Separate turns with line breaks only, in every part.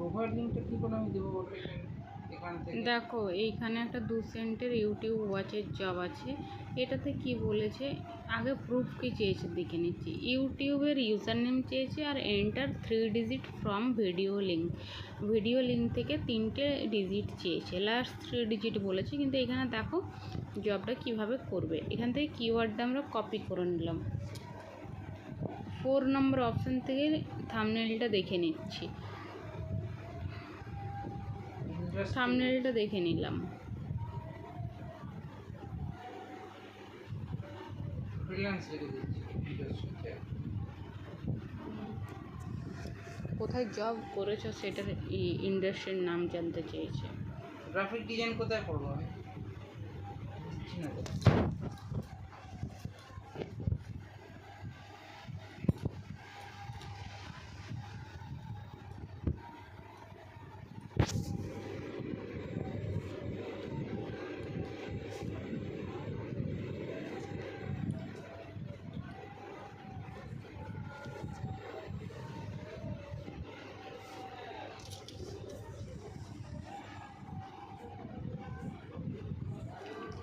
Profile লিংকটা কি করে আমি দেবো ওটা এখান থেকে?
দেখো এইখানে একটা 2 সেন্টের ইউটিউব ওয়াচের জব আছে। এটাতে কি বলেছে, আগে প্রুফ কি চেয়েছে দেখে নিচ্ছি। ইউটিউবের ইউজার নেম চেয়েছে আর enter 3 digit from video link. Video link থেকে 3টে ডিজিট চেয়েছে, লাস্ট 3 ডিজিট বলেছে। কিন্তু এখানে দেখো জবটা কিভাবে করবে। এখান থেকে কিওয়ার্ডটা আমরা কপি করে নিলাম। 4 নম্বর অপশান থেকে থাম্বনেলটা দেখে নিচ্ছি। থাম্বনেলটা দেখে নিলাম।
ফ্রিল্যান্স লিখে দিচ্ছি ইন্ডাস্ট্রিতে।
কোথায় জব করেছো সেটার ইন্ডাস্ট্রির নাম জানতে চেয়েছে।
গ্রাফিক ডিজাইন কোথায় করবো আমি? দিচ্ছি না তো।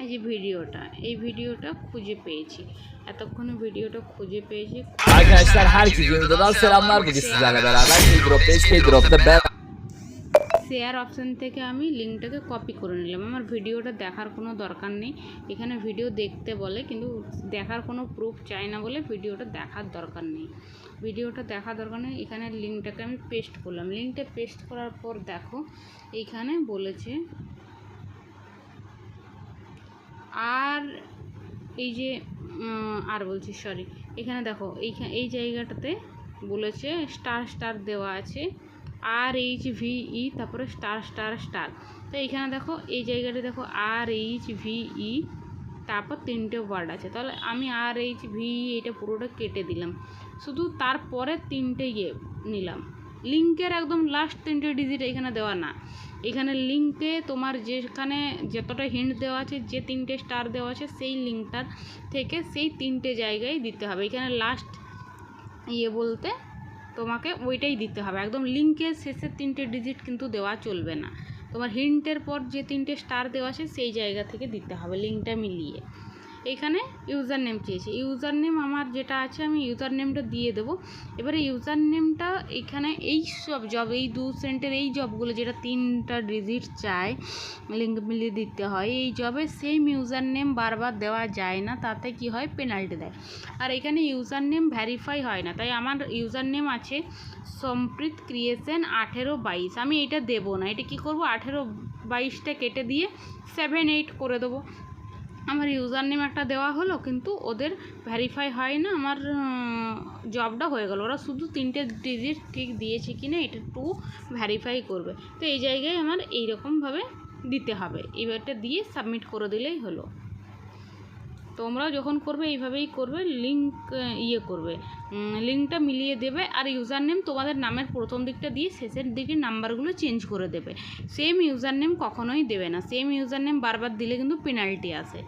এই যে এই ভিডিওটা খুঁজে পেয়েছি। এতক্ষণে ভিডিওটা খুঁজে peeci.
Arkadaşlar herkese videodan selamlar. Bugün sizlerle beraber Keydrop'ta
share option থেকে আমি লিঙ্কটাকে কপি করে নিলাম। আমার ভিডিওটা দেখার কোনো দরকার নেই। এখানে ভিডিও দেখতে বলে, কিন্তু দেখার কোনো প্রুফ চাই না বলে ভিডিওটা দেখার দরকার নেই। এখানে লিঙ্কটাকে আমি পেস্ট করলাম। লিঙ্কটা পেস্ট করার পর দেখো এইখানে বলেছে আর এই যে আর বলছি সরি, এখানে দেখো এই জায়গাটাতে বলেছে স্টার দেওয়া আছে RHVE, তারপরে স্টার। তো এইখানে দেখো এই জায়গাটা দেখো RHVE, তারপর 3টে ওয়ার্ড আছে। তাহলে আমি RHVE এটা পুরোটা কেটে দিলাম, শুধু তারপরে 3টে নিলাম। লিঙ্কের একদম লাস্ট 3টে ডিজিট এখানে দেওয়া না। এখানে লিঙ্কে তোমার যেখানে যতটা হিন্ট দেওয়া আছে, যে 3টে স্টার দেওয়া আছে, সেই লিঙ্কটার থেকে সেই 3টে জায়গায় দিতে হবে। এখানে লাস্ট বলতে তোমাকে ওইটাই দিতে হবে। একদম লিঙ্কের শেষের 3টে ডিজিট কিন্তু দেওয়া চলবে না। তোমার হিন্টের পর যে 3টে স্টার দেওয়া আছে সেই জায়গা থেকে দিতে হবে লিঙ্কটা মিলিয়ে। এখানে ইউজার নেম চেয়েছে। ইউজার নেম আমার যেটা আছে আমি ইউজার নেমটা দিয়ে দেবো। এবারে ইউজার নেমটা এখানে এই সব জব, এই 2 সেন্টের এই জবগুলো যেটা 3টা ডিজিট চায় লিঙ্ক মিলিয়ে দিতে হয়, এই জবে সেম ইউজার নেম বারবার দেওয়া যায় না, তাতে কি হয় পেনাল্টি দেয়। আর এখানে ইউজার নেম ভ্যারিফাই হয় না, তাই আমার ইউজার নেম আছে সম্প্রীত ক্রিয়েশন 1822। আমি এটা দেবো না। এটা কি করব, 1822টা কেটে দিয়ে 78 করে দেবো। আমার ইউজার নেম একটা দেওয়া হলো, কিন্তু ওদের ভ্যারিফাই হয় না। আমার জবটা হয়ে গেল। ওরা শুধু 3টে ডিজিট ঠিক দিয়েছে কি না এটা একটু ভ্যারিফাই করবে। তো এই জায়গায় আমার এইরকমভাবে দিতে হবে। এইবারটা দিয়ে সাবমিট করে দিলেই হলো। তোমরা যখন করবে এইভাবেই করবে। লিঙ্ক করবে, লিঙ্কটা মিলিয়ে দেবে। আর ইউজার নেম তোমাদের নামের প্রথম দিকটা দিয়ে শেষের দিকে নাম্বারগুলো চেঞ্জ করে দেবে। সেম ইউজার নেম কখনোই দেবে না। সেম ইউজার নেম বারবার দিলে কিন্তু পেনাল্টি আসে।